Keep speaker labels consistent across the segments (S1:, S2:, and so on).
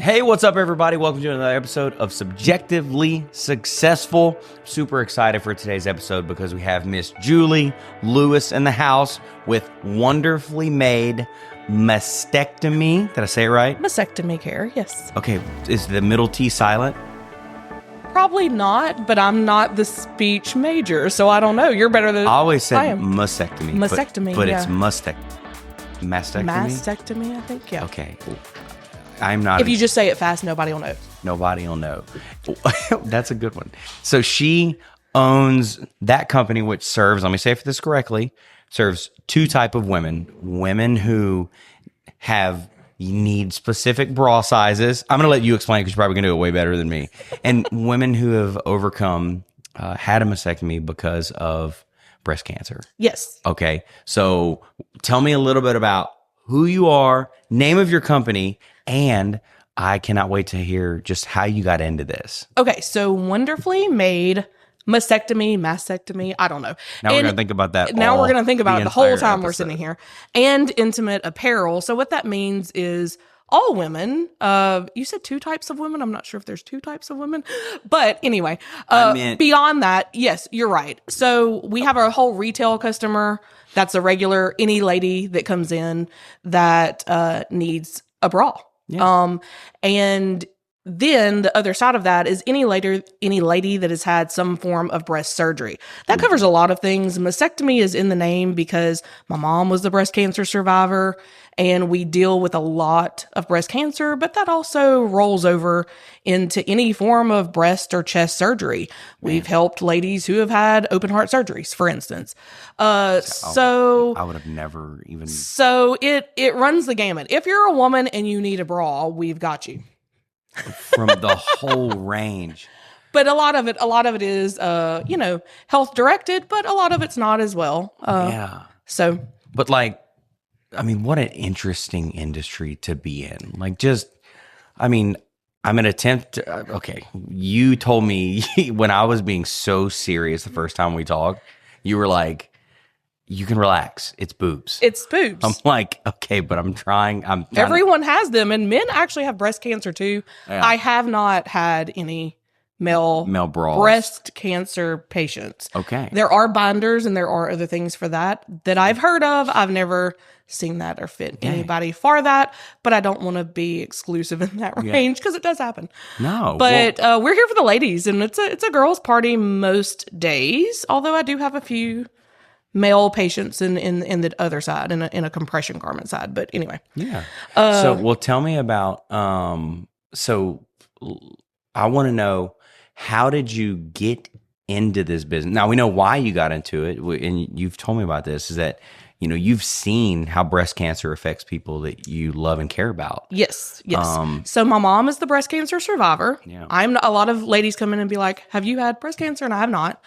S1: Hey, what's up, everybody? Welcome to another episode of Subjectively Successful. Super excited for today's episode because we have Miss Julie Lewis in the house with Wonderfully Made Mastectomy. Did I say it right?
S2: Mastectomy care, yes.
S1: Okay, is the middle T silent?
S2: Probably not, but I'm not the speech major, so I don't know. You're better than
S1: I always said
S2: I am.
S1: mastectomy.
S2: Mastectomy,
S1: but
S2: yeah.
S1: it's mastectomy.
S2: Mastectomy, I think, yeah.
S1: Okay. I'm not.
S2: If you just say it fast, nobody will know.
S1: Nobody will know. That's a good one. So she owns that company, which serves, let me say this correctly, serves two type of women. Women who need specific bra sizes. I'm going to let you explain because you're probably going to do it way better than me. And women who have overcome, had a mastectomy because of breast cancer.
S2: Yes.
S1: Okay. So tell me a little bit about who you are, name of your company, and I cannot wait to hear just how you got into this.
S2: Okay, so Wonderfully Made Mastectomy, I don't know.
S1: Now we're going to think about that.
S2: Now we're going to think about it the whole time
S1: episode.
S2: We're sitting here. And Intimate Apparel. So what that means is all women, you said two types of women. I'm not sure if there's two types of women, but anyway, beyond that, yes, you're right. So we have a whole retail customer. That's a regular, any lady that comes in that needs a bra. Yeah. And then the other side of that is any lady that has had some form of breast surgery. That covers a lot of things. Mastectomy is in the name because my mom was the breast cancer survivor, and we deal with a lot of breast cancer, but that also rolls over into any form of breast or chest surgery. We've helped ladies who have had open heart surgeries, for instance. So
S1: I would have never even.
S2: So it runs the gamut. If you're a woman and you need a bra, we've got you.
S1: From the whole range.
S2: But a lot of it is, health directed, but a lot of it's not as well.
S1: Yeah.
S2: So.
S1: But what an interesting industry to be in. I'm an attempt to, okay. You told me when I was being so serious the first time we talked, you were like, you can relax. It's boobs.
S2: It's boobs.
S1: I'm like, okay, but I'm trying.
S2: Everyone has them, and men actually have breast cancer too. Yeah. I have not had any male bras. Breast cancer patients.
S1: Okay.
S2: There are binders and there are other things for that I've heard of. I've never seen that or fit anybody for that, but I don't want to be exclusive in that range because it does happen.
S1: No.
S2: But we're here for the ladies, and it's a girls' party most days, although I do have a few male patients in the other side, in a compression garment side. But anyway.
S1: Yeah. Tell me about, so I want to know, how did you get into this business? Now we know why you got into it, and you've told me about this, is that, you've seen how breast cancer affects people that you love and care about.
S2: Yes. So my mom is the breast cancer survivor.
S1: Yeah.
S2: A lot of ladies come in and be like, have you had breast cancer? And I have not.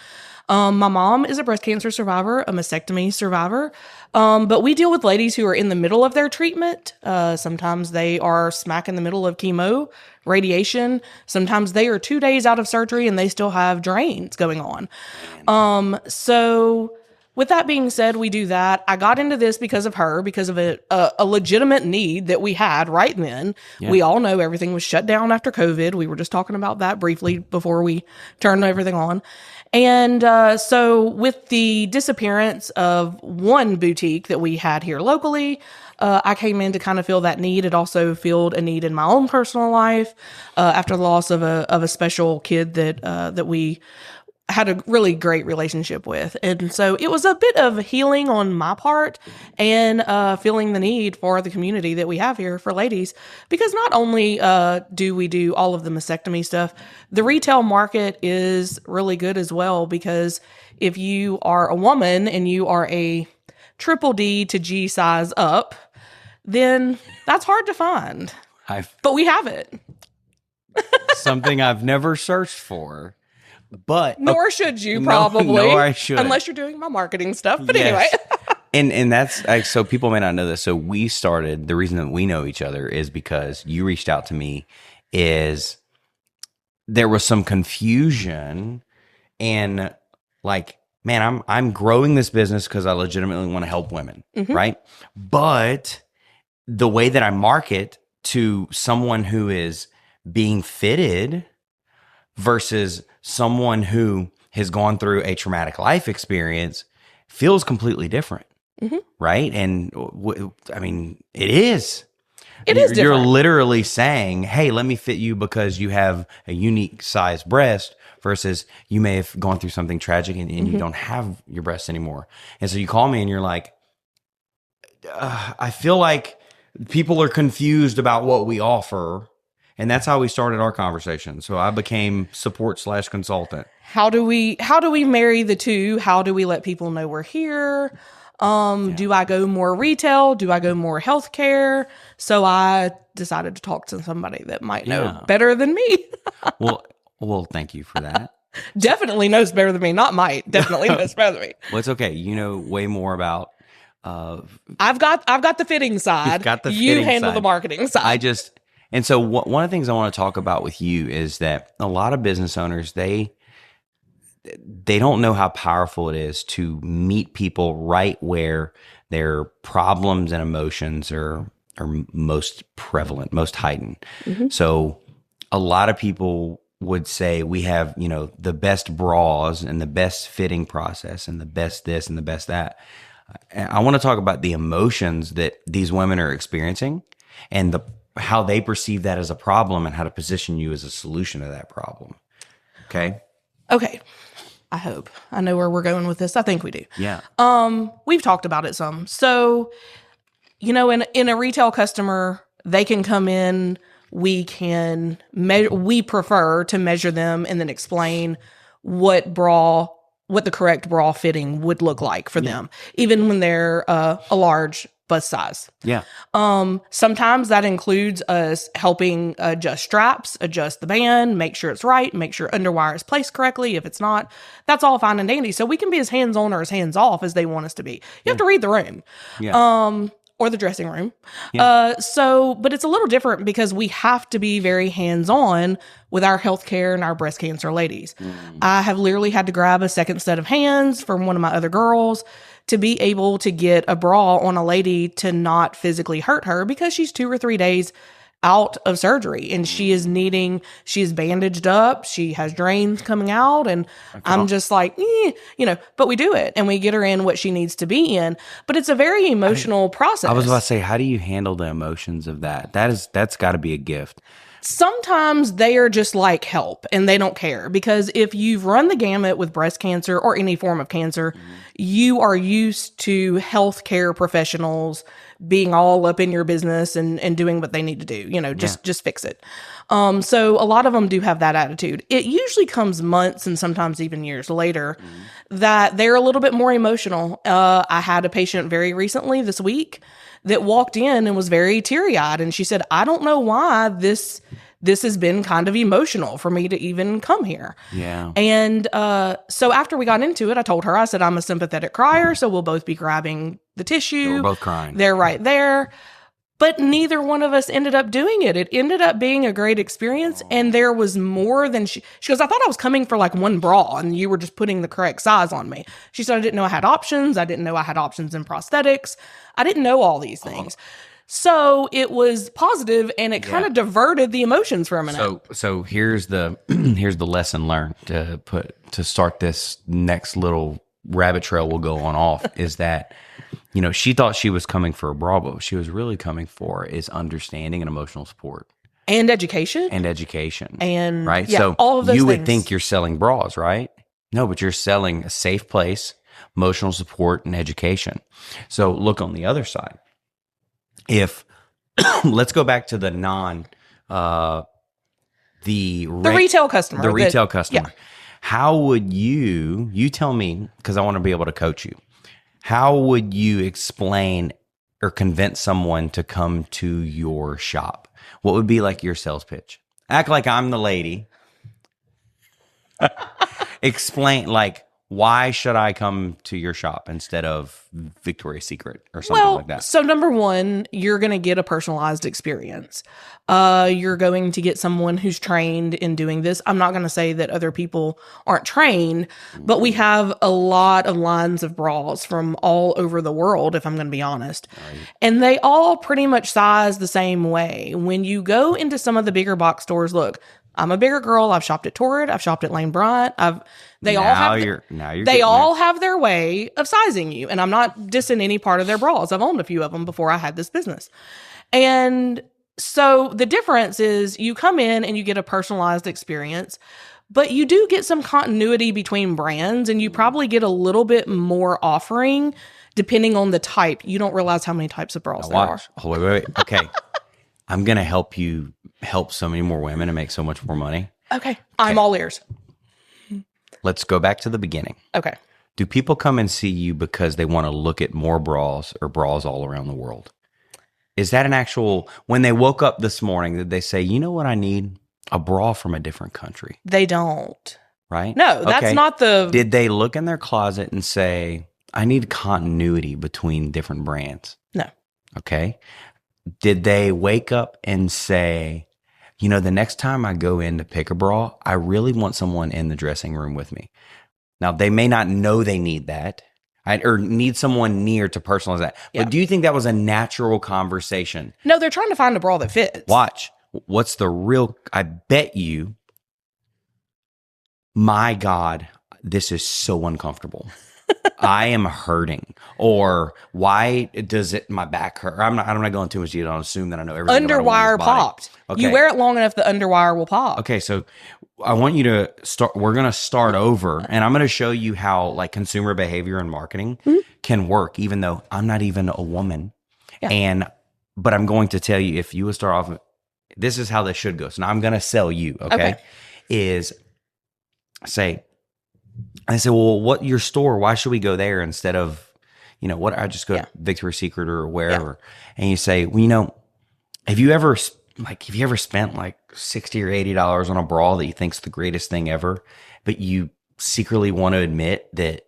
S2: My mom is a breast cancer survivor, a mastectomy survivor. But we deal with ladies who are in the middle of their treatment. Sometimes they are smack in the middle of chemo, radiation. Sometimes they are 2 days out of surgery and they still have drains going on. So with that being said, we do that. I got into this because of her, because of a legitimate need that we had right then. Yeah. We all know everything was shut down after COVID. We were just talking about that briefly before we turned everything on. And so with the disappearance of one boutique that we had here locally, I came in to kind of fill that need. It also filled a need in my own personal life after the loss of a special kid that we had a really great relationship with. And so it was a bit of healing on my part, and feeling the need for the community that we have here for ladies, because not only do we do all of the mastectomy stuff, the retail market is really good as well, because if you are a woman and you are a triple D to G size up, then that's hard to find. But we have it.
S1: Something I've never searched for. But
S2: nor should you, probably.
S1: No, I should.
S2: Unless you're doing my marketing stuff. But anyway.
S1: And that's so people may not know this. So we started, the reason that we know each other is because you reached out to me, is there was some confusion, and man, I'm growing this business because I legitimately want to help women, right? But the way that I market to someone who is being fitted versus someone who has gone through a traumatic life experience feels completely different. Right. And I mean, it is.
S2: It is different.
S1: You're literally saying, hey, let me fit you because you have a unique size breast versus you may have gone through something tragic and you don't have your breasts anymore. And so you call me and you're like, I feel like people are confused about what we offer. And that's how we started our conversation. So I became support/consultant.
S2: How do we marry the two? How do we let people know we're here? Do I go more retail? Do I go more healthcare? So I decided to talk to somebody that might know better than me.
S1: Well, thank you for that.
S2: Definitely knows better than me. Not might. Definitely knows better than me.
S1: Well, it's okay. You know way more about.
S2: I've got the fitting side. You handle the marketing side.
S1: And so one of the things I want to talk about with you is that a lot of business owners, they don't know how powerful it is to meet people right where their problems and emotions are most prevalent, most heightened. So a lot of people would say we have, the best bras and the best fitting process and the best this and the best that. I want to talk about the emotions that these women are experiencing and how they perceive that as a problem and how to position you as a solution to that problem. Okay.
S2: I hope I know where we're going with this. I think we do.
S1: Yeah.
S2: We've talked about it some. So, in a retail customer, they can come in. We prefer to measure them and then explain what the correct bra fitting would look like for them, even when they're a large bust size.
S1: Yeah.
S2: Sometimes that includes us helping adjust straps, adjust the band, make sure it's right, make sure underwire is placed correctly. If it's not, that's all fine and dandy. So we can be as hands-on or as hands-off as they want us to be. You have to read the room. Yeah. Or the dressing room. Yeah. But it's a little different because we have to be very hands-on with our healthcare and our breast cancer ladies. I have literally had to grab a second set of hands from one of my other girls to be able to get a bra on a lady to not physically hurt her because she's 2 or 3 days out of surgery and she is bandaged up. She has drains coming out and I'm just like, but we do it and we get her in what she needs to be in. But it's a very emotional process.
S1: I was about to say, how do you handle the emotions of that? That's got to be a gift.
S2: Sometimes they are just like help and they don't care because if you've run the gamut with breast cancer or any form of cancer, you are used to healthcare professionals being all up in your business and doing what they need to do, just fix it. So a lot of them do have that attitude. It usually comes months and sometimes even years later that they're a little bit more emotional. I had a patient very recently this week that walked in and was very teary-eyed. And she said, I don't know why this has been kind of emotional for me to even come here.
S1: Yeah.
S2: And so after we got into it, I told her, I said, I'm a sympathetic crier, so we'll both be grabbing the tissue.
S1: We're both crying.
S2: They're right there. But neither one of us ended up doing it. It ended up being a great experience. And there was more than she goes, I thought I was coming for like one bra and you were just putting the correct size on me. She said, I didn't know I had options. I didn't know I had options in prosthetics. I didn't know all these things. So it was positive and it kind of diverted the emotions for a minute.
S1: So here's the lesson learned to start this next little rabbit trail we'll go on off is that she thought she was coming for a bra, but what she was really coming for is understanding and emotional support.
S2: And education.
S1: And right.
S2: Yeah,
S1: so
S2: all of those
S1: you would
S2: things.
S1: think you're selling bras, right? No, but you're selling a safe place, emotional support, and education. So look on the other side. If let's go back to the
S2: retail customer.
S1: The retail customer.
S2: Yeah.
S1: How would you tell me, because I want to be able to coach you, how would you explain or convince someone to come to your shop? What would be like your sales pitch? Act like I'm the lady. Explain, like, Why should I come to your shop instead of Victoria's Secret or something like that?
S2: So number one, you're going to get a personalized experience. You're going to get someone who's trained in doing this. I'm not going to say that other people aren't trained, but we have a lot of lines of bras from all over the world, if I'm going to be honest. Right. And they all pretty much size the same way. When you go into some of the bigger box stores, look, I'm a bigger girl. I've shopped at Torrid. I've shopped at Lane Bryant. They all have their way of sizing you. And I'm not dissing any part of their bras. I've owned a few of them before I had this business. And so the difference is you come in and you get a personalized experience, but you do get some continuity between brands, and you probably get a little bit more offering depending on the type. You don't realize how many types of bras there are.
S1: Oh, wait. Okay. I'm going to help you help so many more women and make so much more money.
S2: Okay. I'm all ears.
S1: Let's go back to the beginning.
S2: Okay.
S1: Do people come and see you because they want to look at more bras or bras all around the world? Is that an actual, when they woke up this morning, did they say, you know what I need? A bra from a different country.
S2: They don't.
S1: Right?
S2: No, that's not the...
S1: Did they look in their closet and say, I need continuity between different brands?
S2: No.
S1: Okay. Did they wake up and say, you know, the next time I go in to pick a bra, I really want someone in the dressing room with me? Now, they may not know they need that, or need someone near to personalize that. Yeah. But do you think that was a natural conversation?
S2: No, they're trying to find a bra that fits.
S1: Watch. What's the real, I bet you, my God, this is so uncomfortable. I am hurting. Or why does my back hurt? I'm not going too much detail. I'll assume that I know everything.
S2: Underwire popped. Okay. You wear it long enough, the underwire will pop.
S1: Okay, so I want you to start. We're going to start over, and I'm going to show you how like consumer behavior and marketing can work, even though I'm not even a woman. Yeah. But I'm going to tell you, if you would start off, this is how this should go. So now I'm going to sell you, okay? Is say, I say, well, what your store? Why should we go there instead of, you know, what? I just go to Victoria's Secret or wherever. Yeah. And you say, well, you know, have you ever spent like $60 or $80 on a bra that you think's the greatest thing ever, but you secretly want to admit that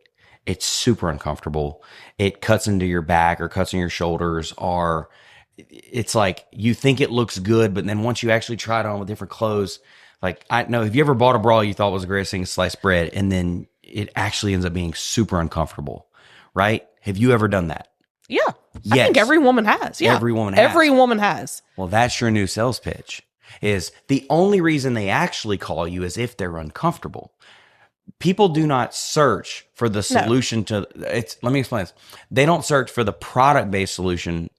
S1: it's super uncomfortable? It cuts into your back or cuts in your shoulders, or it's like you think it looks good, but then once you actually try it on with different clothes, like I know, have you ever bought a bra you thought was the greatest thing, sliced bread, and then it actually ends up being super uncomfortable, right? Have you ever done that?
S2: Yeah. Yes. I think every woman has. Yeah.
S1: Every woman has.
S2: Every woman has.
S1: Well, that's your new sales pitch. Is the only reason they actually call you is if they're uncomfortable. People do not search for the solution to it's. Let me explain this. They don't search for the product-based solution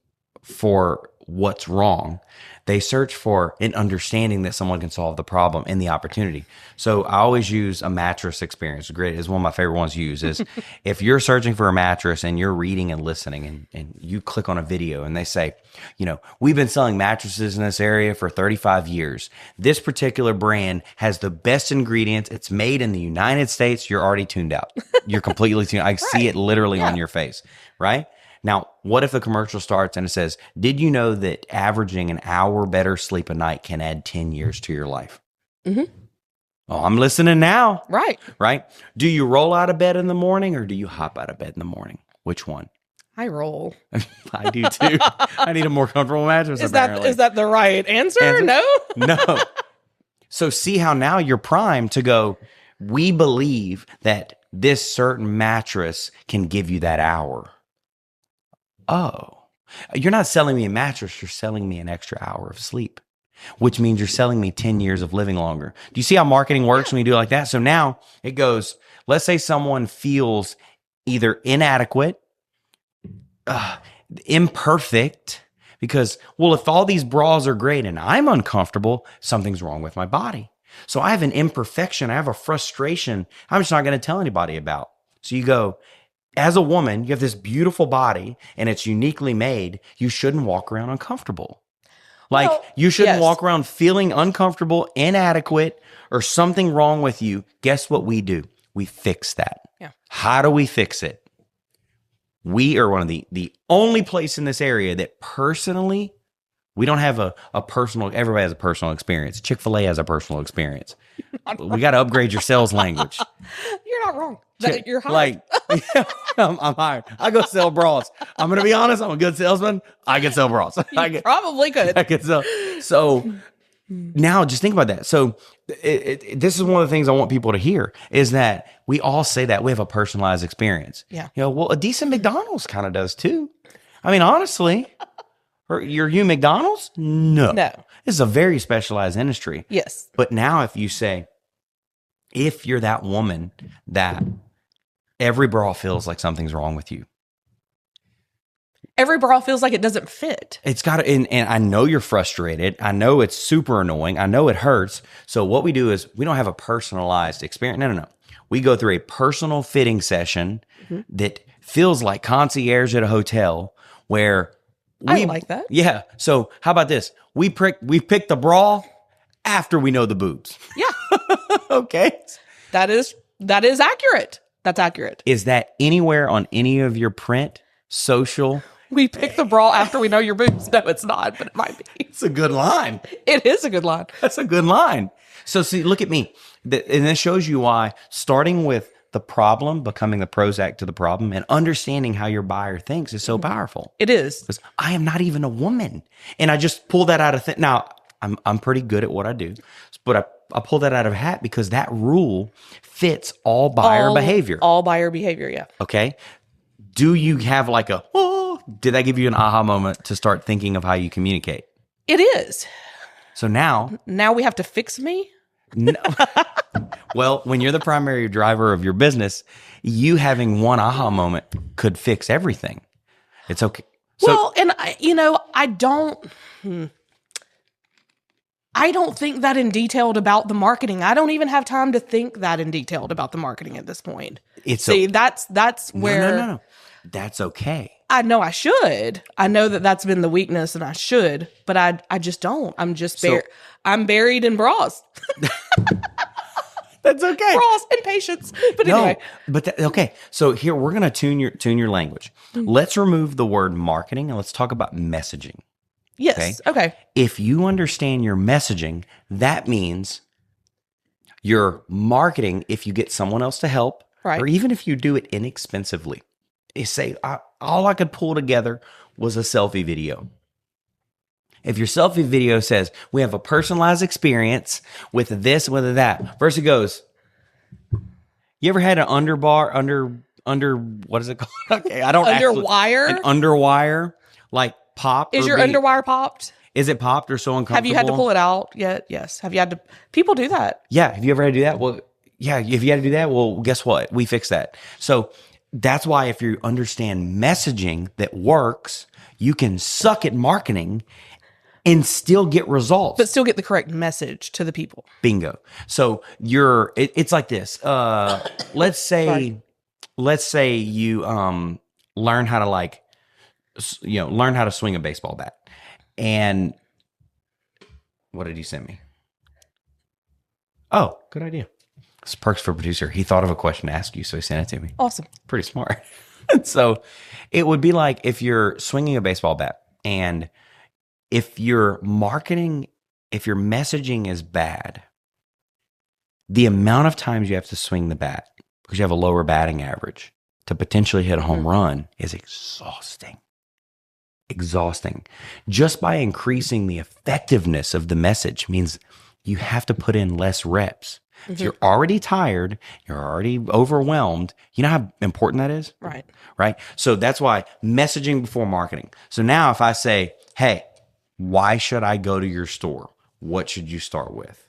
S1: for what's wrong. They search for an understanding that someone can solve the problem and the opportunity. So I always use a mattress experience. Great. It's one of my favorite ones to use is if you're searching for a mattress and you're reading and listening and you click on a video and they say, you know, we've been selling mattresses in this area for 35 years. This particular brand has the best ingredients. It's made in the United States. You're already tuned out. You're completely tuned out. I see it literally on your face, right? Now, what if a commercial starts and it says, did you know that averaging an hour better sleep a night can add 10 years to your life? Mm-hmm. Oh, I'm listening now.
S2: Right.
S1: Right. Do you roll out of bed in the morning or do you hop out of bed in the morning? Which one?
S2: I roll.
S1: I do too. I need a more comfortable mattress.
S2: Is that the right answer? No?
S1: No. So see how now you're primed to go, we believe that this certain mattress can give you that hour. Oh, you're not selling me a mattress. You're selling me an extra hour of sleep, which means you're selling me 10 years of living longer. Do you see how marketing works when you do it like that? So now it goes, let's say someone feels either inadequate, imperfect, because, well, if all these bras are great and I'm uncomfortable, something's wrong with my body. So I have an imperfection. I have a frustration I'm just not going to tell anybody about. So you go, as a woman, you have this beautiful body and it's uniquely made. You shouldn't walk around uncomfortable. Like you shouldn't walk around feeling uncomfortable, inadequate, or something wrong with you. Guess what we do? We fix that.
S2: Yeah.
S1: How do we fix it? We are one of the only place in this area that personally We don't have a personal, everybody has a personal experience. Chick-fil-A has a personal experience. We got to upgrade your sales language.
S2: You're not wrong. You're hired.
S1: Like, I'm hired. I go sell bras. I'm going to be honest. I'm a good salesman. I can sell bras.
S2: Probably could.
S1: I can sell. So now just think about that. So this is one of the things I want people to hear is that we all say that we have a personalized experience.
S2: Yeah.
S1: Well, a decent McDonald's kind of does too. I mean, honestly, you McDonald's? No. This is a very specialized industry.
S2: Yes.
S1: But now if you say, if you're that woman that every bra feels like something's wrong with you.
S2: Every bra feels like it doesn't fit.
S1: It's got to, and I know you're frustrated. I know it's super annoying. I know it hurts. So what we do is we don't have a personalized experience. No. We go through a personal fitting session that feels like concierge at a hotel where
S2: I like that.
S1: Yeah. So how about this? We pick the bra after we know the boobs.
S2: Yeah.
S1: Okay.
S2: That is accurate. That's accurate.
S1: Is that anywhere on any of your print, social?
S2: We pick the bra after we know your boobs. No, it's not, but it might be.
S1: It's a good line.
S2: It is a good line.
S1: That's a good line. So see, look at me. And this shows you why starting with the problem, becoming the Prozac to the problem, and understanding how your buyer thinks is so powerful.
S2: It is.
S1: Because I am not even a woman. And I just pull that out of now, I'm pretty good at what I do, but I pull that out of a hat because that rule fits all buyer behavior.
S2: All buyer behavior, yeah.
S1: Okay. Do you have like did that give you an aha moment to start thinking of how you communicate?
S2: It is.
S1: So now
S2: we have to fix me?
S1: No. Well, when you're the primary driver of your business, you having one aha moment could fix everything. It's okay. So,
S2: well, and I don't think that in detailed about the marketing. I don't even have time to think that in detailed about the marketing at this point. That's where
S1: No. That's okay.
S2: I know I should. I know that that's been the weakness and I should, but I just don't. I'm just I'm buried in bras.
S1: That's okay.
S2: Bras and patience. But anyway.
S1: Okay. So here we're going to tune your language. Let's remove the word marketing and let's talk about messaging.
S2: Yes. Okay.
S1: If you understand your messaging, that means your marketing, if you get someone else to help,
S2: right,
S1: or even if you do it inexpensively, you say, all I could pull together was a selfie video. If your selfie video says, we have a personalized experience with this, with that, first it goes, you ever had an under, what is it called? Okay, I don't
S2: Underwire?
S1: An underwire, like popped.
S2: Is your underwire popped?
S1: Is it popped or so uncomfortable?
S2: Have you had to pull it out yet? Yes. Have you had to? People do that.
S1: Yeah. Have you ever had to do that? Well, yeah. If you had to do that, well, guess what? We fix that. So that's why if you understand messaging that works, you can suck at marketing and still get results.
S2: But still get the correct message to the people.
S1: Bingo. So it's like this. Let's say you learn how to learn how to swing a baseball bat. And what did he send me? Oh, good idea. It's perks for a producer. He thought of a question to ask you, so he sent it to me.
S2: Awesome.
S1: Pretty smart. So it would be like if you're swinging a baseball bat and if your messaging is bad, the amount of times you have to swing the bat because you have a lower batting average to potentially hit a home run is exhausting. Just by increasing the effectiveness of the message means you have to put in less reps. Mm-hmm. If you're already tired, you're already overwhelmed, you know how important that is? Right? So that's why messaging before marketing. So now if I say, hey, why should I go to your store? What should you start with?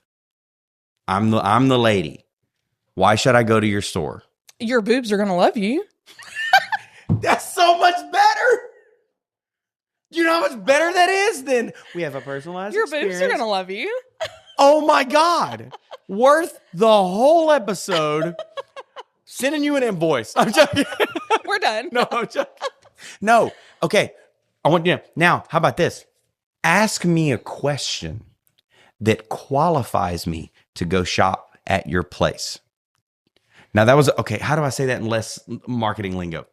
S1: I'm the lady. Why should I go to your store?
S2: Your boobs are going to love you.
S1: That's so much better. Do you know how much better that is? Then we have a personalized experience.
S2: Boobs are going to love you.
S1: Oh my God. Worth the whole episode. Sending you an invoice. I'm joking.
S2: We're done.
S1: No, I'm joking. No. Okay. I want you to now, how about this? Ask me a question that qualifies me to go shop at your place. Now that was, okay, how do I say that in less marketing lingo?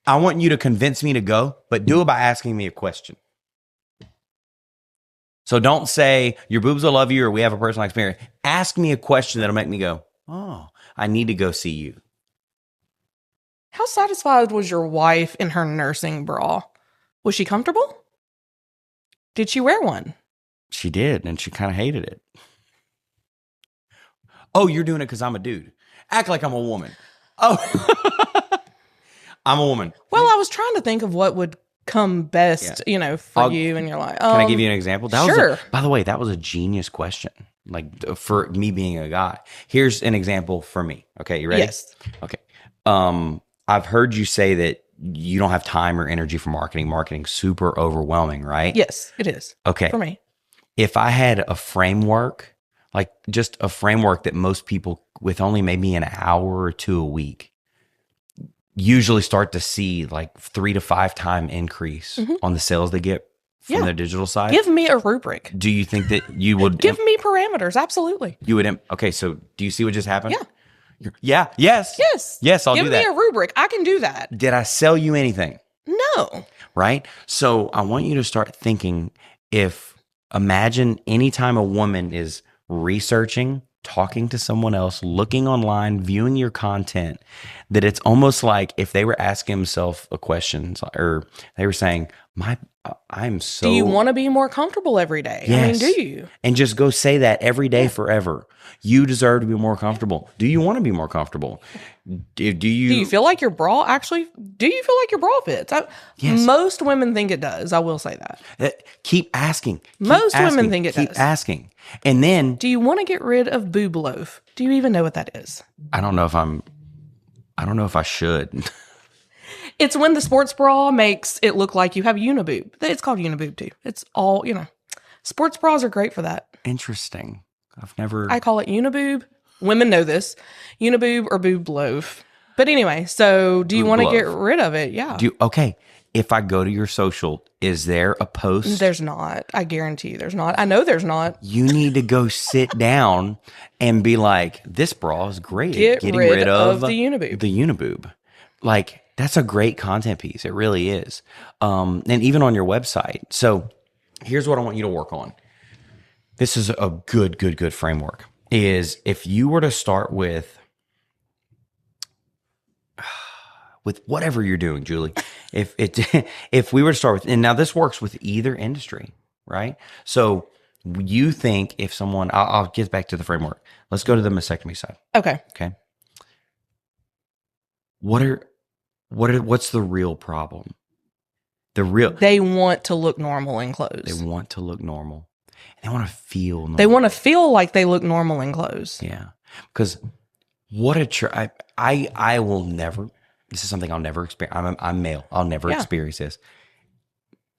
S1: I want you to convince me to go, but do it by asking me a question. So don't say your boobs will love you or we have a personal experience. Ask me a question that'll make me go, oh, I need to go see you.
S2: How satisfied was your wife in her nursing bra? Was she comfortable? Did she wear one?
S1: She did, and she kind of hated it. Oh, you're doing it because I'm a dude. Act like I'm a woman. Oh, I'm a woman.
S2: Well, I was trying to think of what would come best, for you, and you're like,
S1: can I give you an example?
S2: Sure.
S1: By the way, that was a genius question. Like for me being a guy. Here's an example for me. Okay, you ready?
S2: Yes.
S1: Okay. I've heard you say that you don't have time or energy for marketing. Marketing's super overwhelming, right?
S2: Yes, it is.
S1: Okay.
S2: For me.
S1: If I had a framework, like just a framework that most people with only maybe an hour or two a week usually start to see like 3 to 5 time increase on the sales they get from their digital side.
S2: Give me a rubric.
S1: Do you think that you would
S2: give me parameters? Absolutely.
S1: You would. Okay. So do you see what just happened?
S2: Yeah.
S1: Yeah. Yes.
S2: Yes.
S1: Yes. I'll do that.
S2: Give me a rubric. I can do that.
S1: Did I sell you anything?
S2: No.
S1: Right. So I want you to start thinking imagine anytime a woman is researching, talking to someone else, looking online, viewing your content, that it's almost like if they were asking themselves a question or they were saying, I'm so.
S2: Do you want to be more comfortable every day?
S1: Yes.
S2: I mean, do you?
S1: And just go say that every day forever. You deserve to be more comfortable. Do you want to be more comfortable? Do you
S2: feel like your bra fits?
S1: Yes.
S2: Most women think it does. I will say that.
S1: Keep asking.
S2: Most women think it does.
S1: Keep asking. And then,
S2: do you want to get rid of boob loaf? Do you even know what that is?
S1: I don't know if I should.
S2: It's when the sports bra makes it look like you have uniboob. It's called uniboob too. It's all, sports bras are great for that.
S1: Interesting.
S2: I call it uniboob. Women know this. Uniboob or boob loaf. But anyway, so do you want to get rid of it? Yeah.
S1: Okay. If I go to your social, is there a post?
S2: There's not. I guarantee you there's not. I know there's not.
S1: You need to go sit down and be like, this bra is great.
S2: Getting rid of the uniboob.
S1: The uniboob. Like, that's a great content piece. It really is. And even on your website. So here's what I want you to work on. This is a good framework. Is if you were to start with whatever you're doing, Julie, if we were to start with, and now this works with either industry, right? So you think if someone, I'll get back to the framework. Let's go to the mastectomy side.
S2: Okay.
S1: What's the real problem?
S2: They want to look normal in clothes.
S1: They want to look normal. They want to feel normal.
S2: They want to feel like they look normal in clothes.
S1: Yeah. Because I will never, this is something I'll never experience. I'm male. I'll never experience this.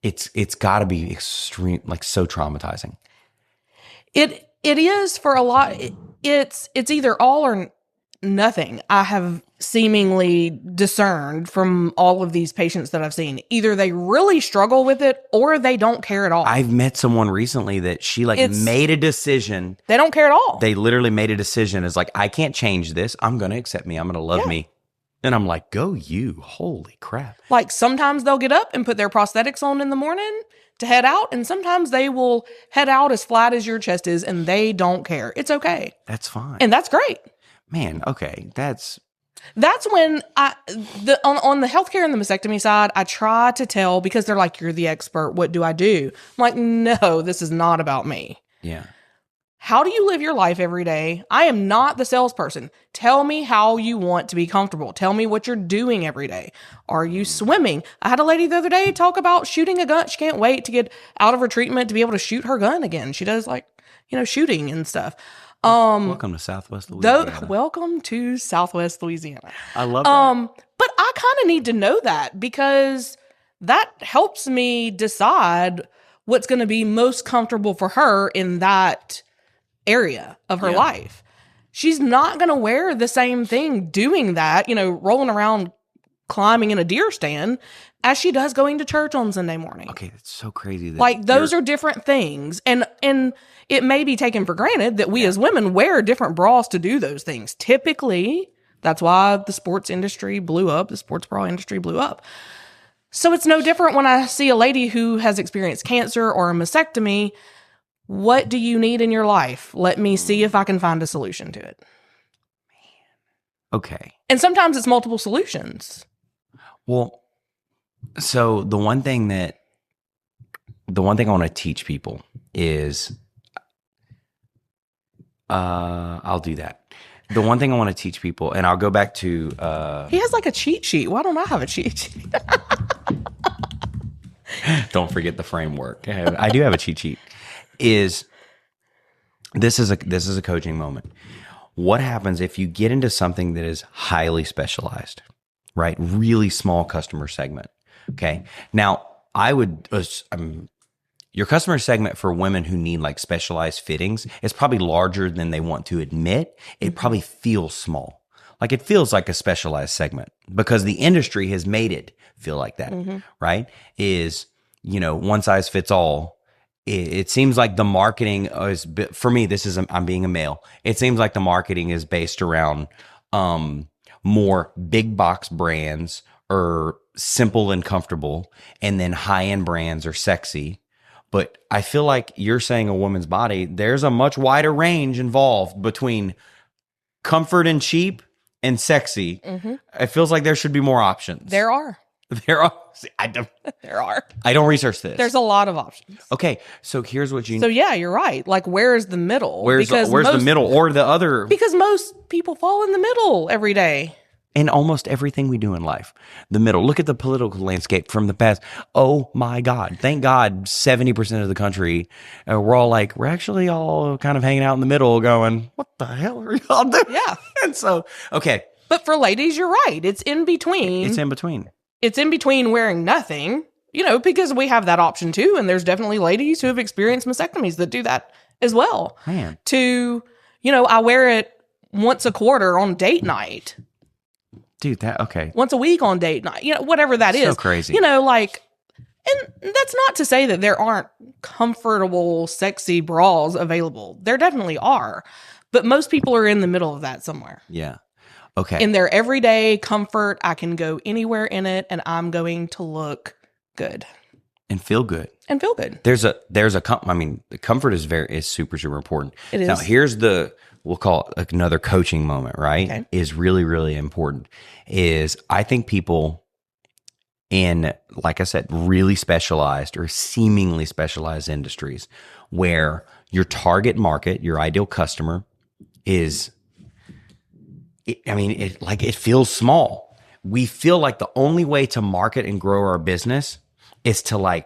S1: It's got to be extreme, like so traumatizing.
S2: It is for a lot. It's either all or nothing. I have seemingly discerned from all of these patients that I've seen. Either they really struggle with it or they don't care at all.
S1: I've met someone recently that she made a decision.
S2: They don't care at all.
S1: They literally made a decision. It's like, I can't change this. I'm going to accept me. I'm going to love me. And I'm like, go you. Holy crap.
S2: Like sometimes they'll get up and put their prosthetics on in the morning to head out. And sometimes they will head out as flat as your chest is and they don't care. It's okay.
S1: That's fine.
S2: And that's great.
S1: Man, okay. That's
S2: when on the healthcare and the mastectomy side, I try to tell, because they're like, you're the expert. What do I do? I'm like, no, this is not about me.
S1: Yeah.
S2: How do you live your life every day? I am not the salesperson. Tell me how you want to be comfortable. Tell me what you're doing every day. Are you swimming? I had a lady the other day talk about shooting a gun. She can't wait to get out of her treatment to be able to shoot her gun again. She does shooting and stuff.
S1: Welcome to Southwest Louisiana.
S2: Welcome to Southwest Louisiana.
S1: I love that.
S2: But I kind of need to know that because that helps me decide what's going to be most comfortable for her in that area of her life. She's not going to wear the same thing doing that, rolling around climbing in a deer stand as she does going to church on Sunday morning.
S1: Okay, that's so crazy.
S2: Those are different things. And it may be taken for granted that we as women wear different bras to do those things. Typically, that's why the sports industry blew up. The sports bra industry blew up. So it's no different when I see a lady who has experienced cancer or a mastectomy. What do you need in your life? Let me see if I can find a solution to it.
S1: Okay.
S2: And sometimes it's multiple solutions.
S1: Well, so the one thing I want to teach people is, I'll do that. The one thing I want to teach people, and I'll go back to,
S2: he has like a cheat sheet. Why don't I have a cheat sheet?
S1: don't forget the framework. I do have a cheat sheet. This is a coaching moment. What happens if you get into something that is highly specialized, right? Really small customer segment. Okay. Now, your customer segment for women who need like specialized fittings is probably larger than they want to admit. It probably feels small. Like it feels like a specialized segment because the industry has made it feel like that, right? Is, one size fits all. It seems like the marketing is, for me, I'm being a male. It seems like the marketing is based around more big box brands or simple and comfortable, and then high-end brands are sexy. But I feel like you're saying a woman's body, there's a much wider range involved between comfort and cheap and sexy. It feels like there should be more options.
S2: There are.
S1: There are.
S2: There are.
S1: I don't research this.
S2: There's a lot of options.
S1: Okay, so here's what you.
S2: So yeah, you're right. Like, where is the middle?
S1: Where's the middle or the other?
S2: Because most people fall in the middle every day.
S1: In almost everything we do in life, the middle. Look at the political landscape from the past. Oh my God! Thank God, 70% of the country, we're actually all kind of hanging out in the middle, going, "What the hell are y'all doing?"
S2: Yeah.
S1: And so, okay.
S2: But for ladies, you're right. It's in between.
S1: It's in between.
S2: It's in between wearing nothing, because we have that option too. And there's definitely ladies who have experienced mastectomies that do that as well.
S1: Man.
S2: I wear it once a quarter on date night.
S1: Dude, okay.
S2: Once a week on date night, whatever that is.
S1: So crazy.
S2: And that's not to say that there aren't comfortable, sexy bras available. There definitely are. But most people are in the middle of that somewhere.
S1: Yeah. Okay.
S2: In their everyday comfort, I can go anywhere in it and I'm going to look good.
S1: And feel good. The comfort is super, super important.
S2: It is.
S1: Now, here's we'll call it another coaching moment, right?
S2: Okay.
S1: Is really, really important. I think people in, like I said, really specialized or seemingly specialized industries where your target market, your ideal customer is, it feels small. We feel like the only way to market and grow our business is to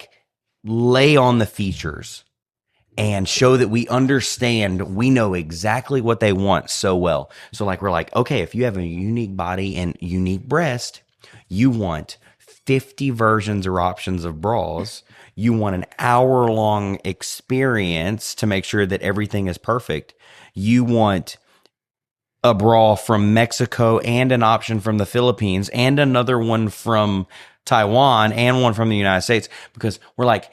S1: lay on the features and show that we understand, we know exactly what they want so well. So we're like, okay, if you have a unique body and unique breast, you want 50 versions or options of bras. You want an hour-long experience to make sure that everything is perfect. You want a bra from Mexico and an option from the Philippines and another one from Taiwan and one from the United States, because we're like,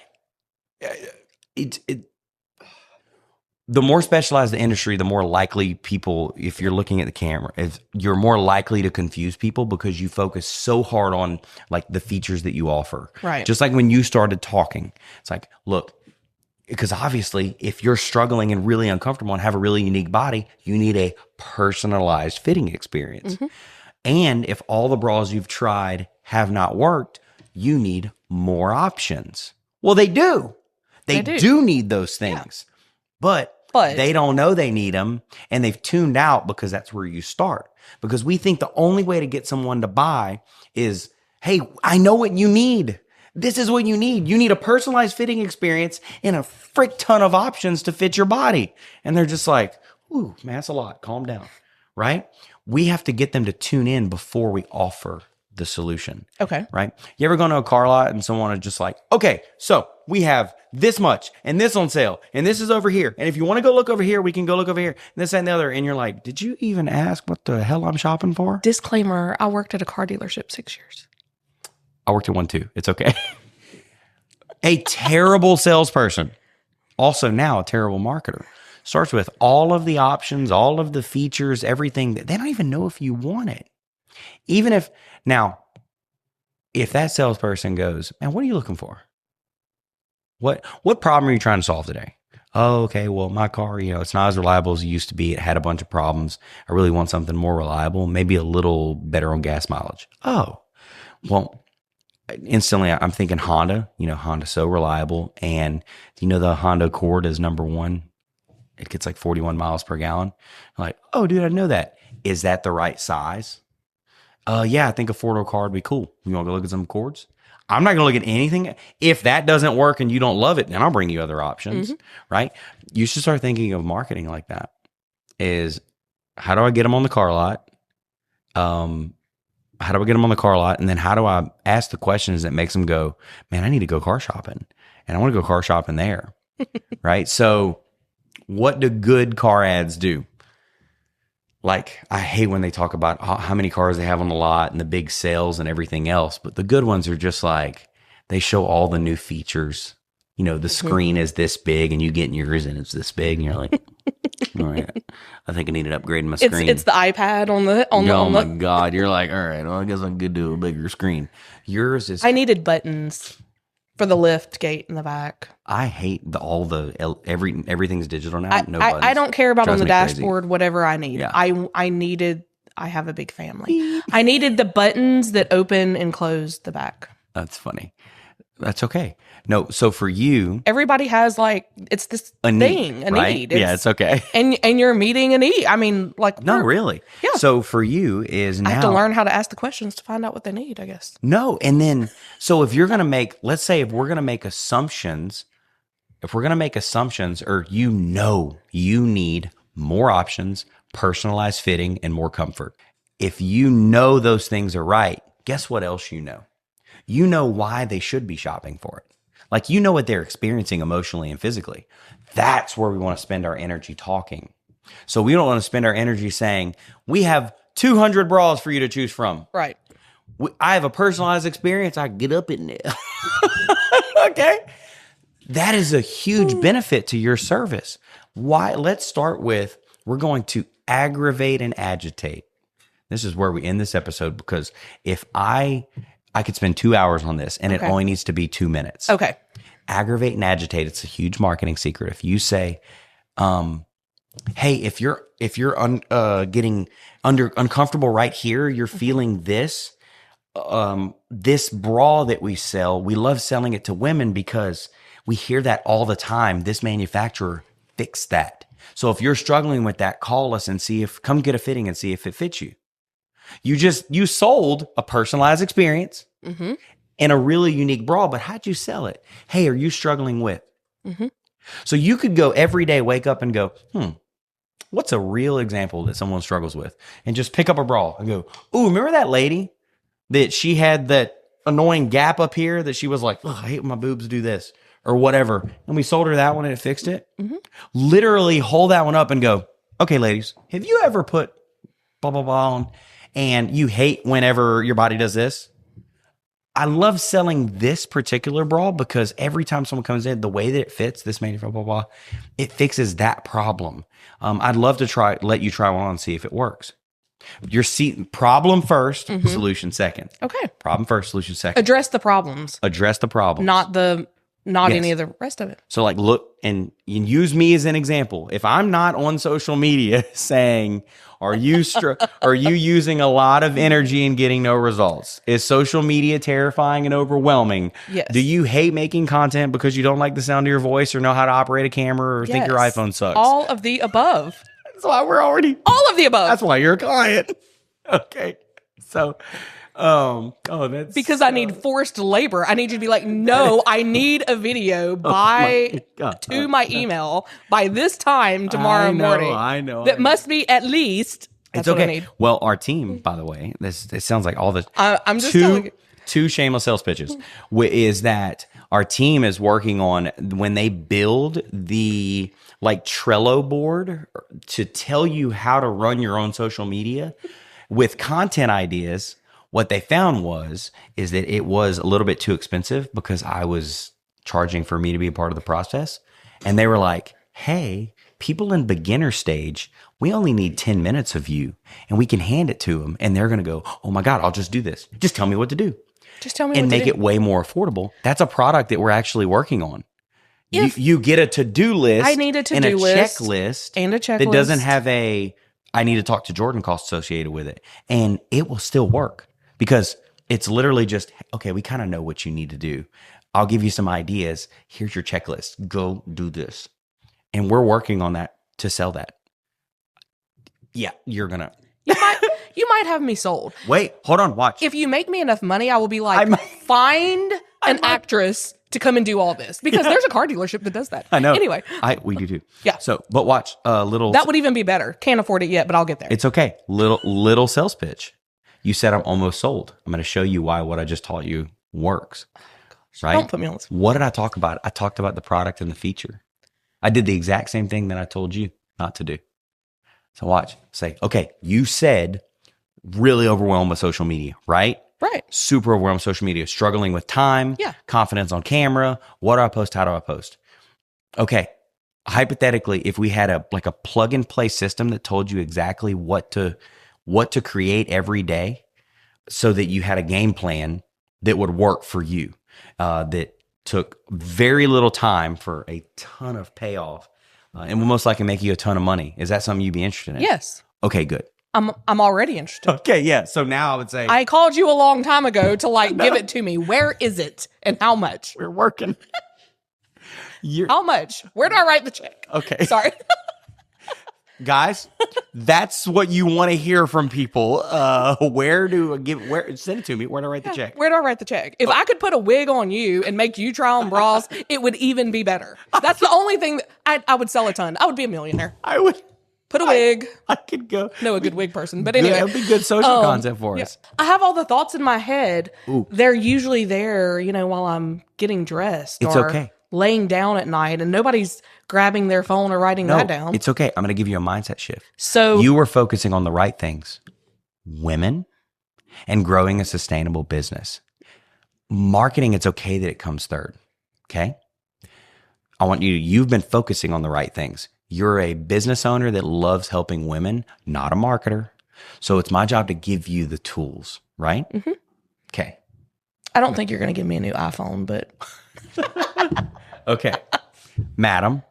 S1: the more specialized the industry, the more likely people, if you're looking at the camera, you're more likely to confuse people because you focus so hard on the features that you offer.
S2: Right.
S1: Just like when you started talking, it's like, look, because obviously if you're struggling and really uncomfortable and have a really unique body, you need a personalized fitting experience. And if all the bras you've tried have not worked, you need more options. Well, they do. They do need those things. Yeah. But they don't know they need them, and they've tuned out because that's where you start. Because we think the only way to get someone to buy is, hey, I know what you need. This is what you need. You need a personalized fitting experience and a frick ton of options to fit your body. And they're just like, ooh, man, that's a lot. Calm down, right? We have to get them to tune in before we offer the solution.
S2: Okay.
S1: Right? You ever go to a car lot and someone is just like, okay, so we have this much and this on sale and this is over here. And if you want to go look over here, we can go look over here. And this and the other. And you're like, did you even ask what the hell I'm shopping for?
S2: Disclaimer, I worked at a car dealership 6 years.
S1: I worked at one too. It's okay. A terrible salesperson. Also now a terrible marketer. Starts with all of the options, all of the features, everything. They don't even know if you want it. Even if that salesperson goes, man, what are you looking for? What problem are you trying to solve today? Oh, okay. Well, my car, it's not as reliable as it used to be. It had a bunch of problems. I really want something more reliable, maybe a little better on gas mileage. Oh, well, instantly I'm thinking Honda. Honda's so reliable. And the Honda Accord is number one. It gets like 41 miles per gallon. I'm like, oh, dude, I know that. Is that the right size? Yeah, I think a four-door car would be cool. You want to go look at some Accords? I'm not going to look at anything. If that doesn't work and you don't love it, then I'll bring you other options, right? You should start thinking of marketing like that. Is how do I get them on the car lot? How do I get them on the car lot? And then how do I ask the questions that makes them go, man, I need to go car shopping. And I want to go car shopping there, right? So what do good car ads do? Like, I hate when they talk about how many cars they have on the lot and the big sales and everything else. But the good ones are just like, they show all the new features. The screen is this big and you get in yours and it's this big. And you're like, all right, I think I need to upgrade my screen.
S2: It's the iPad on the.
S1: Oh my God. You're like, all right, well, I guess I'm good to a bigger screen. Yours is.
S2: I needed buttons for the lift gate in the back.
S1: I hate everything's digital now. No buttons.
S2: I don't care about on the dashboard,
S1: crazy.
S2: Whatever I need.
S1: Yeah.
S2: I have a big family. I needed the buttons that open and close the back.
S1: That's funny. That's okay. No, so for you,
S2: everybody has it's this thing, a
S1: right?
S2: need.
S1: It's okay.
S2: And you're meeting a need. I mean,
S1: no, really. Yeah. So for you is now.
S2: I have to learn how to ask the questions to find out what they need, I guess.
S1: No. And then, so if you're going to let's say if we're going to make assumptions, or you need more options, personalized fitting, and more comfort. If you know those things are right, guess what else you know? You know why they should be shopping for it. Like, what they're experiencing emotionally and physically. That's where we want to spend our energy talking. So we don't want to spend our energy saying, we have 200 bras for you to choose from.
S2: Right.
S1: I have a personalized experience. I get up in there. Okay. That is a huge benefit to your service. Why? Let's start with, we're going to aggravate and agitate. This is where we end this episode, because if I could spend 2 hours on this and it only needs to be 2 minutes.
S2: Okay.
S1: Aggravate and agitate. It's a huge marketing secret. If you say, hey, if you're getting uncomfortable right here, you're feeling this bra that we sell, we love selling it to women because we hear that all the time. This manufacturer fixed that. So if you're struggling with that, call us and come get a fitting and see if it fits you. You sold a personalized experience and a really unique bra, but how'd you sell it? Hey, are you struggling with? So you could go every day, wake up and go, what's a real example that someone struggles with? And just pick up a bra and go, ooh, remember that lady that she had that annoying gap up here that she was like, oh, I hate when my boobs do this or whatever. And we sold her that one and it fixed it. Literally hold that one up and go, okay, ladies, have you ever put blah, blah, blah on and you hate whenever your body does this? I love selling this particular bra because every time someone comes in, the way that it fits, this manufacturer, blah, blah, blah, it fixes that problem. I'd love to let you try one on and see if it works. Your problem first, solution second.
S2: Okay.
S1: Problem first, solution second.
S2: Address the problems. Not any of the rest of it.
S1: So look and use me as an example. If I'm not on social media saying, are you using a lot of energy and getting no results? Is social media terrifying and overwhelming?
S2: Yes.
S1: Do you hate making content because you don't like the sound of your voice or know how to operate a camera or think your iPhone sucks?
S2: All of the above.
S1: That's why we're already...
S2: All of the above.
S1: That's why you're a client. Okay. So... that's
S2: because I need forced labor. I need you to be like, no, I need a video to my email by this time tomorrow morning.
S1: I know.
S2: That must be at least. That's
S1: it's okay.
S2: What I need.
S1: Well, our team, by the way, this sounds like all the
S2: I'm just telling you.
S1: Two shameless sales pitches is that our team is working on when they build the Trello board to tell you how to run your own social media with content ideas. What they found is that it was a little bit too expensive because I was charging for me to be a part of the process. And they were like, hey, people in beginner stage, we only need 10 minutes of you and we can hand it to them. And they're going to go, oh my God, I'll just do this. Just tell me what to do.
S2: Just tell me
S1: and
S2: what to do.
S1: And make it way more affordable. That's a product that we're actually working on. You get a to-do list.
S2: I need a to-do list.
S1: Checklist.
S2: And a checklist.
S1: That doesn't have I need to talk to Jordan cost associated with it. And it will still work because it's literally just, okay, we kind of know what you need to do. I'll give you some ideas. Here's your checklist. Go do this. And we're working on that to sell that. Yeah, you're going to.
S2: You might have me sold.
S1: Wait, hold on, watch.
S2: If you make me enough money, I will be like, find an actress to come and do all this. Because there's a car dealership that does that.
S1: I know.
S2: Anyway.
S1: We do too.
S2: Yeah.
S1: So, but watch, little.
S2: That would even be better. Can't afford it yet, but I'll get there.
S1: It's okay. Little sales pitch. You said I'm almost sold. I'm going to show you why what I just taught you works. Right?
S2: Don't put me on this.
S1: What did I talk about? I talked about the product and the feature. I did the exact same thing that I told you not to do. So watch. Say, okay, you said really overwhelmed with social media, right?
S2: Right.
S1: Super overwhelmed with social media, struggling with time, confidence on camera. What do I post? How do I post? Okay. Hypothetically, if we had a plug and play system that told you exactly what to create every day so that you had a game plan that would work for you, that took very little time for a ton of payoff, and will most likely make you a ton of money. Is that something you'd be interested in?
S2: Yes.
S1: Okay, good.
S2: I'm already interested.
S1: Okay, yeah. So now I would say
S2: I called you a long time ago to give it to me. Where is it and how much?
S1: We're working.
S2: How much? Where do I write the check?
S1: Okay.
S2: Sorry.
S1: Guys, that's what you want to hear from people. Send it to me. Where do I write the check?
S2: Where do I write the check? If I could put a wig on you and make you try on bras, it would even be better. That's the only thing that I would sell a ton. I would be a millionaire.
S1: I would.
S2: Put a wig.
S1: I could go.
S2: No, a good wig person. But anyway.
S1: That would be good social content for us.
S2: I have all the thoughts in my head.
S1: Ooh.
S2: They're usually there, while I'm getting dressed.
S1: It's okay.
S2: Laying down at night, and nobody's grabbing their phone or writing that down.
S1: It's okay. I'm going to give you a mindset shift.
S2: So
S1: you were focusing on the right things: women and growing a sustainable business. Marketing, it's okay that it comes third. Okay. You've been focusing on the right things. You're a business owner that loves helping women, not a marketer. So it's my job to give you the tools, right? Mm-hmm. Okay.
S2: I don't think you're going to give me a new iPhone, but.
S1: Okay. Madam,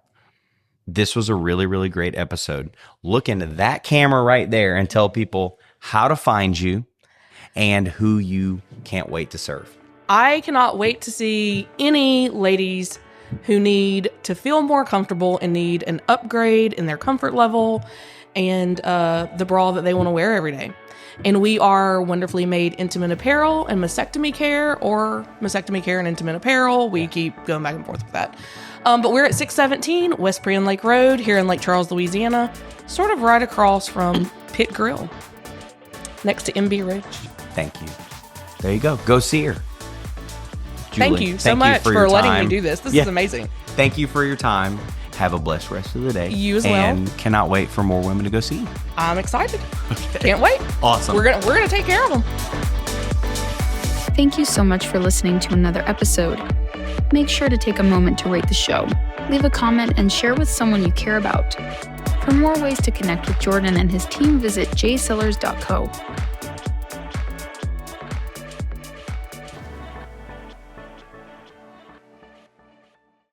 S1: this was a really, really great episode. Look into that camera right there and tell people how to find you and who you can't wait to serve.
S2: I cannot wait to see any ladies who need to feel more comfortable and need an upgrade in their comfort level and the bra that they want to wear every day. And we are Wonderfully Made Intimate Apparel and Mastectomy Care, or Mastectomy Care and Intimate Apparel. We keep going back and forth with that. But we're at 617 West Prion Lake Road here in Lake Charles, Louisiana, sort of right across from Pit Grill, next to MB Ridge.
S1: Thank you. There you go. Go see her. Julie,
S2: thank you so much for letting me do this. This is amazing.
S1: Thank you for your time. Have a blessed rest of the day.
S2: You as well.
S1: And cannot wait for more women to go see you.
S2: I'm excited. Okay. Can't wait.
S1: Awesome.
S2: We're gonna take care of them.
S3: Thank you so much for listening to another episode. Make sure to take a moment to rate the show, leave a comment, and share with someone you care about. For more ways to connect with Jordan and his team, visit jsellers.co.